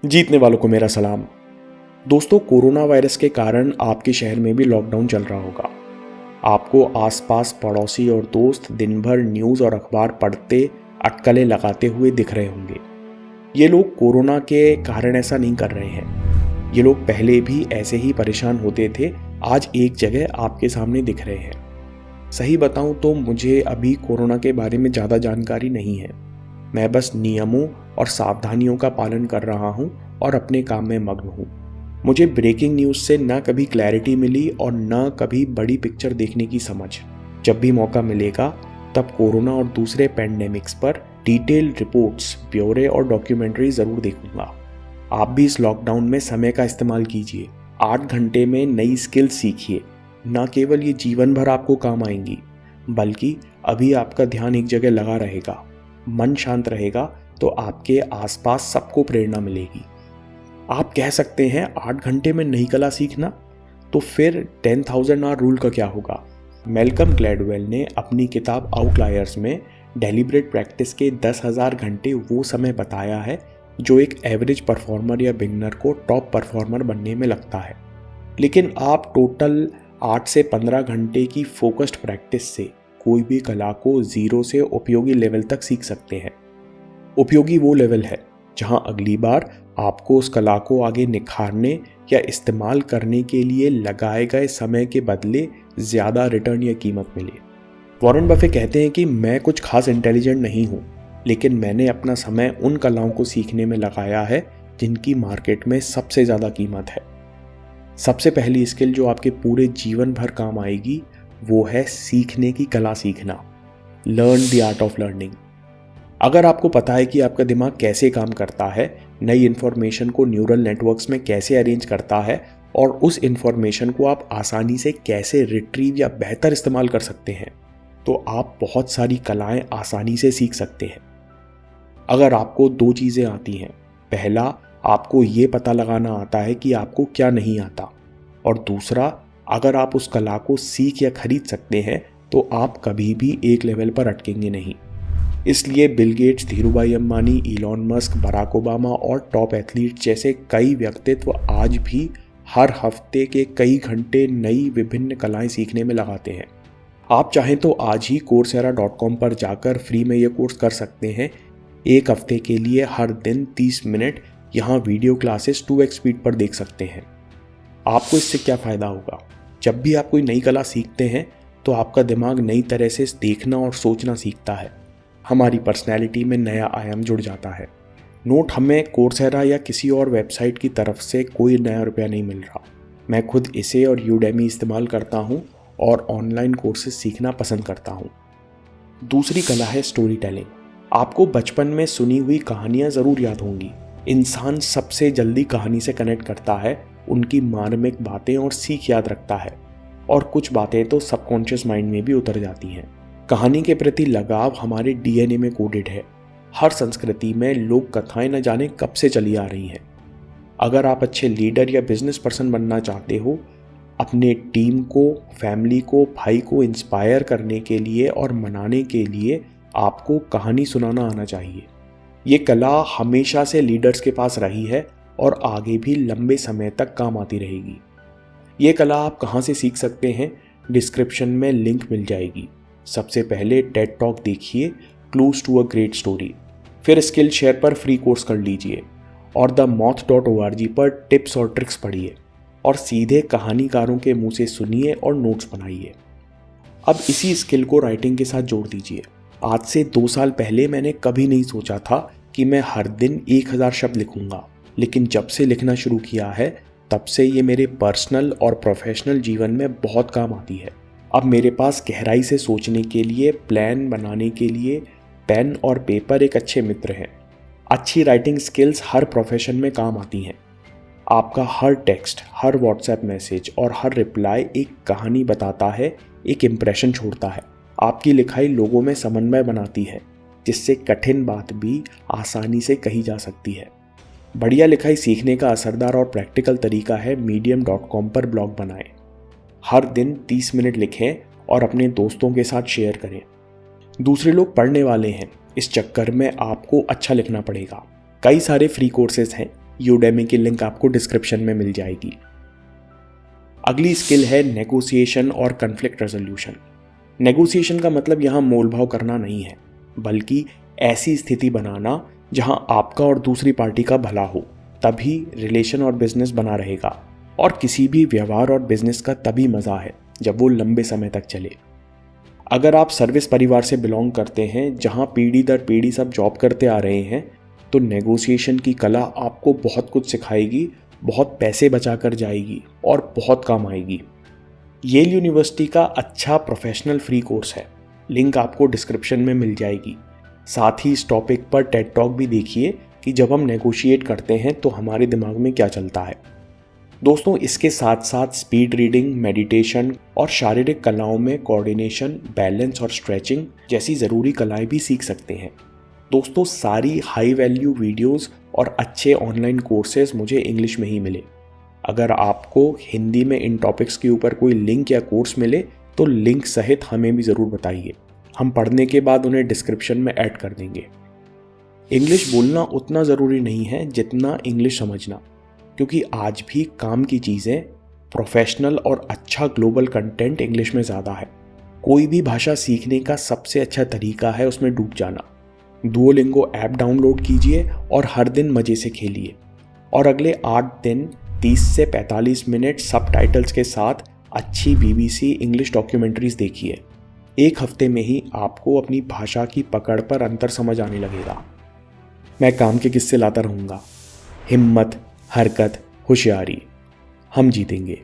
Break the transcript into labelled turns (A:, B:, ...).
A: जीतने वालों को मेरा सलाम। दोस्तों, कोरोना वायरस के कारण आपके शहर में भी लॉकडाउन चल रहा होगा। आपको आसपास पड़ोसी और दोस्त दिन भर न्यूज़ और अखबार पढ़ते, अटकलें लगाते हुए दिख रहे होंगे। ये लोग कोरोना के कारण ऐसा नहीं कर रहे हैं। ये लोग पहले भी ऐसे ही परेशान होते थे, आज एक जगह आपके सामने दिख रहे हैं। सही बताऊं तो मुझे अभी कोरोना के बारे में ज़्यादा जानकारी नहीं है। मैं बस नियमों और सावधानियों का पालन कर रहा हूं और अपने काम में मग्न हूं। मुझे ब्रेकिंग न्यूज़ से न कभी क्लैरिटी मिली और न कभी बड़ी पिक्चर देखने की समझ। जब भी मौका मिलेगा तब कोरोना और दूसरे पैंडेमिक्स पर डिटेल रिपोर्ट्स, ब्यौरे और डॉक्यूमेंट्री ज़रूर देखूंगा। आप भी इस लॉकडाउन में समय का इस्तेमाल कीजिए। 8 घंटे में नई स्किल सीखिए। न केवल ये जीवन भर आपको काम आएंगी, बल्कि अभी आपका ध्यान एक जगह लगा रहेगा, मन शांत रहेगा तो आपके आसपास सबको प्रेरणा मिलेगी। आप कह सकते हैं 8 घंटे में नई कला सीखना, तो फिर 10,000 आवर रूल का क्या होगा? मैल्कम ग्लैडवेल ने अपनी किताब आउटलायर्स में डेलिब्रेट प्रैक्टिस के 10,000 घंटे वो समय बताया है जो एक एवरेज परफॉर्मर या बिगनर को टॉप परफॉर्मर बनने में लगता है। लेकिन आप टोटल 8 से 15 घंटे की फोकस्ड प्रैक्टिस से कोई भी कला को 0 से उपयोगी लेवल तक सीख सकते हैं। उपयोगी वो लेवल है जहां अगली बार आपको उस कला को आगे निखारने या इस्तेमाल करने के लिए लगाए गए समय के बदले ज़्यादा रिटर्न या कीमत मिले। वॉरेन बफे कहते हैं कि मैं कुछ खास इंटेलिजेंट नहीं हूँ, लेकिन मैंने अपना समय उन कलाओं को सीखने में लगाया है जिनकी मार्केट में सबसे ज़्यादा कीमत है। सबसे पहली स्किल जो आपके पूरे जीवन भर काम आएगी वो है सीखने की कला सीखना। Learn the art of learning. अगर आपको पता है कि आपका दिमाग कैसे काम करता है, नई इन्फॉर्मेशन को न्यूरल नेटवर्क्स में कैसे अरेंज करता है और उस इन्फॉर्मेशन को आप आसानी से कैसे रिट्रीव या बेहतर इस्तेमाल कर सकते हैं, तो आप बहुत सारी कलाएं आसानी से सीख सकते हैं। अगर आपको 2 चीज़ें आती हैं, पहला आपको ये पता लगाना आता है कि आपको क्या नहीं आता, और दूसरा अगर आप उस कला को सीख या खरीद सकते हैं तो आप कभी भी एक लेवल पर अटकेंगे नहीं। इसलिए Bill Gates, Dhirubhai Ambani, Elon Musk, Barack Obama और टॉप एथलीट जैसे कई व्यक्तित्व आज भी हर हफ्ते के कई घंटे नई विभिन्न कलाएं सीखने में लगाते हैं। आप चाहें तो आज ही coursera.com पर जाकर फ्री में ये कोर्स कर सकते हैं। 1 हफ्ते के लिए हर दिन 30 मिनट यहाँ वीडियो क्लासेस 2x स्पीड पर देख सकते हैं। आपको इससे क्या फ़ायदा होगा? जब भी आप कोई नई कला सीखते हैं तो आपका दिमाग नई तरह से देखना और सोचना सीखता है। हमारी पर्सनैलिटी में नया आयाम जुड़ जाता है। नोट, हमें कोर्सेरा या किसी और वेबसाइट की तरफ से कोई नया रुपया नहीं मिल रहा। मैं खुद इसे और यूडेमी इस्तेमाल करता हूँ और ऑनलाइन कोर्सेज सीखना पसंद करता हूँ। दूसरी कला है स्टोरी टेलिंग। आपको बचपन में सुनी हुई कहानियाँ ज़रूर याद होंगी। इंसान सबसे जल्दी कहानी से कनेक्ट करता है, उनकी मार्मिक बातें और सीख याद रखता है, और कुछ बातें तो सबकॉन्शियस माइंड में भी उतर जाती हैं। कहानी के प्रति लगाव हमारे डीएनए में कोडेड है। हर संस्कृति में लोक कथाएं न जाने कब से चली आ रही हैं। अगर आप अच्छे लीडर या बिजनेस पर्सन बनना चाहते हो, अपने टीम को, फैमिली को, भाई को इंस्पायर करने के लिए और मनाने के लिए आपको कहानी सुनाना आना चाहिए। ये कला हमेशा से लीडर्स के पास रही है और आगे भी लंबे समय तक काम आती रहेगी। ये कला आप कहाँ से सीख सकते हैं? डिस्क्रिप्शन में लिंक मिल जाएगी। सबसे पहले टेड टॉक देखिए, clues to a great story. फिर स्किल शेयर पर फ्री कोर्स कर लीजिए और themoth.org पर टिप्स और ट्रिक्स पढ़िए और सीधे कहानीकारों के मुंह से सुनिए और नोट्स बनाइए। अब इसी स्किल को राइटिंग के साथ जोड़ दीजिए। आज से 2 साल पहले मैंने कभी नहीं सोचा था कि मैं हर दिन 1000 शब्द लिखूंगा, लेकिन जब से लिखना शुरू किया है तब से ये मेरे पर्सनल और प्रोफेशनल जीवन में बहुत काम आती है। अब मेरे पास गहराई से सोचने के लिए, प्लान बनाने के लिए पेन और पेपर एक अच्छे मित्र हैं। अच्छी राइटिंग स्किल्स हर प्रोफेशन में काम आती हैं। आपका हर टेक्स्ट, हर व्हाट्सएप मैसेज और हर रिप्लाई एक कहानी बताता है, एक इम्प्रेशन छोड़ता है। आपकी लिखाई लोगों में समन्वय बनाती है, जिससे कठिन बात भी आसानी से कही जा सकती है। बढ़िया लिखाई सीखने का असरदार और प्रैक्टिकल तरीका है medium.com पर ब्लॉग बनाएं। हर दिन 30 मिनट लिखें और अपने दोस्तों के साथ शेयर करें। दूसरे लोग पढ़ने वाले हैं, इस चक्कर में आपको अच्छा लिखना पड़ेगा। कई सारे फ्री कोर्सेज हैं, यूडेमी की लिंक आपको डिस्क्रिप्शन में मिल जाएगी। अगली स्किल है नेगोशिएशन और कन्फ्लिक्ट रेजोल्यूशन। नेगोशिएशन का मतलब यहाँ मोल भाव करना नहीं है, बल्कि ऐसी स्थिति बनाना जहां आपका और दूसरी पार्टी का भला हो। तभी रिलेशन और बिजनेस बना रहेगा, और किसी भी व्यवहार और बिजनेस का तभी मज़ा है जब वो लंबे समय तक चले। अगर आप सर्विस परिवार से बिलोंग करते हैं जहां पीढ़ी दर पीढ़ी सब जॉब करते आ रहे हैं, तो नेगोशिएशन की कला आपको बहुत कुछ सिखाएगी, बहुत पैसे बचा कर जाएगी और बहुत काम आएगी। येल यूनिवर्सिटी का अच्छा प्रोफेशनल फ्री कोर्स है, लिंक आपको डिस्क्रिप्शन में मिल जाएगी। साथ ही इस टॉपिक पर टेड टॉक भी देखिए कि जब हम नेगोशिएट करते हैं तो हमारे दिमाग में क्या चलता है। दोस्तों, इसके साथ साथ स्पीड रीडिंग, मेडिटेशन और शारीरिक कलाओं में कोऑर्डिनेशन, बैलेंस और स्ट्रेचिंग जैसी ज़रूरी कलाएं भी सीख सकते हैं। दोस्तों, सारी हाई वैल्यू वीडियोस और अच्छे ऑनलाइन कोर्सेज मुझे इंग्लिश में ही मिले। अगर आपको हिंदी में इन टॉपिक्स के ऊपर कोई लिंक या कोर्स मिले तो लिंक सहित हमें भी ज़रूर बताइए। हम पढ़ने के बाद उन्हें डिस्क्रिप्शन में ऐड कर देंगे। इंग्लिश बोलना उतना ज़रूरी नहीं है जितना इंग्लिश समझना, क्योंकि आज भी काम की चीज़ें, प्रोफेशनल और अच्छा ग्लोबल कंटेंट इंग्लिश में ज़्यादा है। कोई भी भाषा सीखने का सबसे अच्छा तरीका है उसमें डूब जाना। डुओलिंगो ऐप डाउनलोड कीजिए और हर दिन मज़े से खेलिए, और अगले 8 दिन 30 से 45 मिनट सबटाइटल्स के साथ अच्छी BBC इंग्लिश डॉक्यूमेंट्रीज देखिए। एक हफ्ते में ही आपको अपनी भाषा की पकड़ पर अंतर समझ आने लगेगा। मैं काम के किस्से लाता रहूँगा। हिम्मत, हरकत, होशियारी, हम जीतेंगे।